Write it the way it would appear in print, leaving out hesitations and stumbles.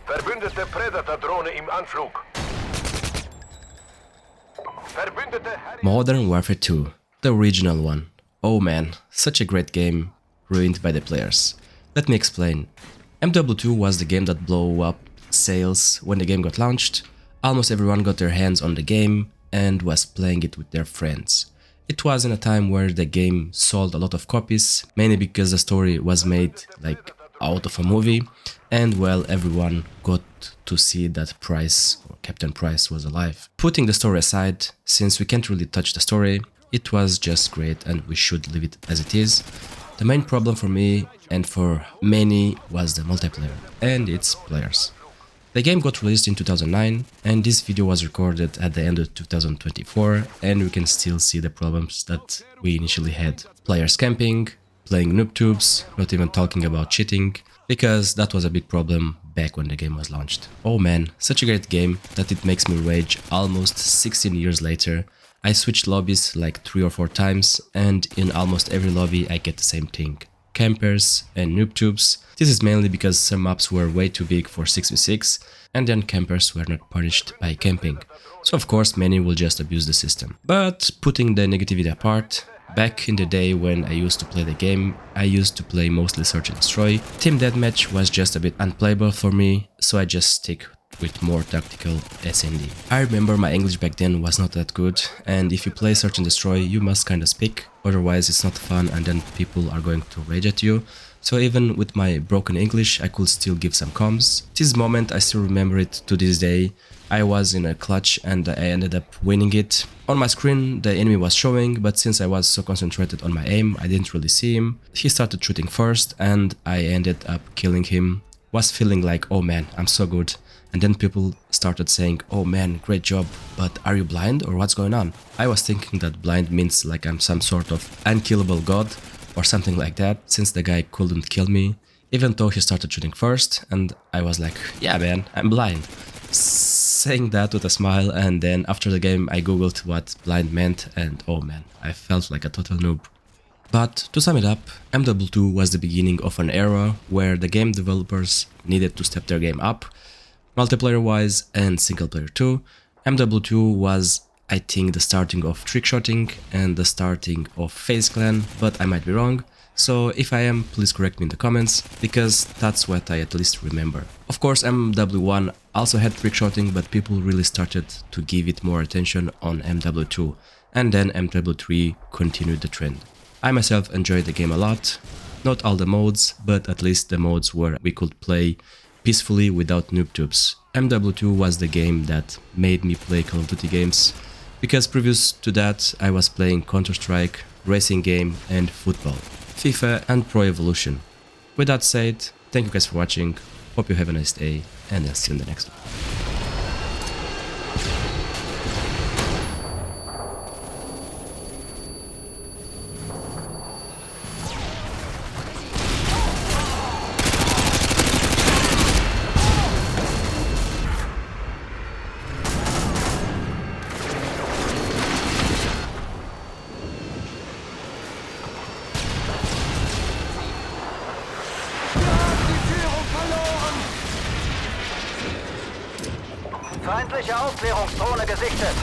Verbündete Predator-Drohne im Anflug. Verbündete Modern Warfare 2, the original one. Oh man, such a great game, ruined by the players. Let me explain. MW2 was the game that blew up sales when the game got launched. Almost everyone got their hands on the game and was playing it with their friends. It was in a time where the game sold a lot of copies, mainly because the story was made like out of a movie, and well, everyone got to see that Price or Captain Price was alive. Putting the story aside, since we can't really touch the story, it was just great and we should leave it as it is. The main problem for me and for many was the multiplayer and its players. The game got released in 2009 and this video was recorded at the end of 2024 and we can still see the problems that we initially had. Players camping, playing noob tubes, not even talking about cheating, because that was a big problem back when the game was launched. Oh man, such a great game that it makes me rage almost 16 years later. I switched lobbies like 3 or 4 times and in almost every lobby I get the same thing. Campers and noob tubes. This is mainly because some maps were way too big for 6v6 and then campers were not punished by camping. So of course many will just abuse the system. But putting the negativity apart, back in the day when I used to play the game, I used to play mostly Search and Destroy. Team Deathmatch was just a bit unplayable for me, so I just stick with more tactical SND. I remember my English back then was not that good, and if you play Search and Destroy you must kinda speak, otherwise it's not fun and then people are going to rage at you. So even with my broken English I could still give some comms. This moment I still remember it to this day. I was in a clutch and I ended up winning it. On my screen the enemy was showing, but since I was so concentrated on my aim I didn't really see him. He started shooting first and I ended up killing him. Was feeling like, oh man, I'm so good. And then people started saying, oh man, great job, but are you blind or what's going on? I was thinking that blind means like I'm some sort of unkillable god or something like that, since the guy couldn't kill me, even though he started shooting first, and I was like, yeah man, I'm blind. Saying that with a smile, and then after the game I googled what blind meant and oh man, I felt like a total noob. But to sum it up, MW2 was the beginning of an era where the game developers needed to step their game up, multiplayer wise and single player too. MW2 was, I think, the starting of trickshotting and the starting of FaZe Clan, but I might be wrong. So if I am, please correct me in the comments, because that's what I at least remember. Of course MW1 also had trickshotting, but people really started to give it more attention on MW2, and then MW3 continued the trend. I myself enjoyed the game a lot, not all the modes, but at least the modes where we could play peacefully without noob tubes. MW2 was the game that made me play Call of Duty games, because previous to that I was playing Counter-Strike, racing game and football, FIFA and Pro Evolution. With that said, thank you guys for watching, hope you have a nice day and I'll see you in the next one. Feindliche Aufklärungsdrohne gesichtet.